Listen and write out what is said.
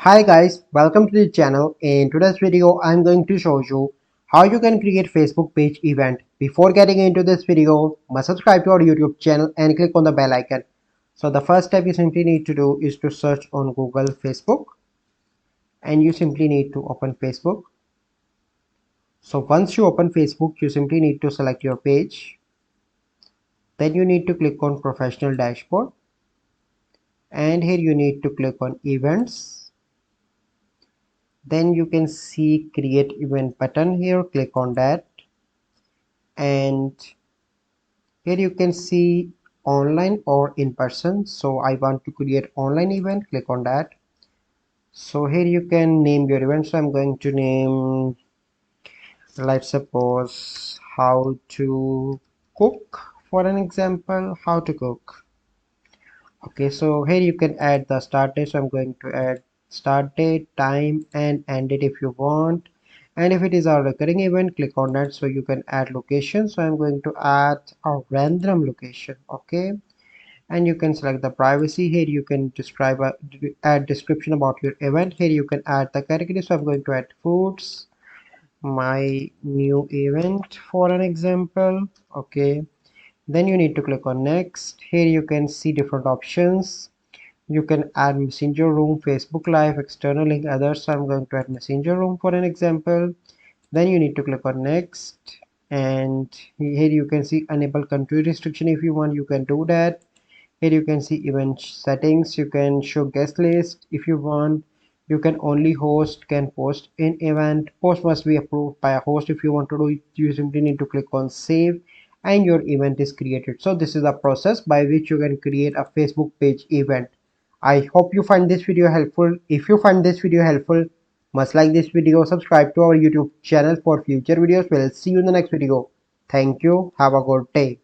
Hi guys, welcome to the channel. In today's video, I'm going to show you how you can create Facebook page event. Before getting into this video, must subscribe to our YouTube channel and click on the bell icon. So the first step you simply need to do is to search on Google Facebook, and you simply need to open Facebook. So once you open Facebook, you simply need to select your page. Then you need to click on professional dashboard, and here you need to click on events. Then you can see create event button here, click on that, and here you can see online or in person. So I want to create online event, click on that. So here you can name your event. So I'm going to name, let's suppose, how to cook, for an example, how to cook. Okay, so here you can add the start date. So I'm going to add start date, time, and end date if you want. And if it is a recurring event, click on that. So you can add location. So I'm going to add a random location. Okay, and you can select the privacy. Here you can describe add description about your event. Here you can add the category. So I'm going to add foods, my new event, for an example. Okay, then you need to click on next. Here you can see different options. You can add messenger room, Facebook live, external link, others. So I'm going to add messenger room for an example. Then you need to click on next, and here you can see enable country restriction. If you want, you can do that. Here you can see event settings. You can show guest list if you want. You can only host can post in event. Post must be approved by a host. If you want to do it, you simply need to click on save, and your event is created. So this is the process by which you can create a Facebook page event. I hope you find this video helpful. If you find this video helpful, must like this video, subscribe to our YouTube channel for future videos. We'll see you in the next video. Thank you. Have a good day.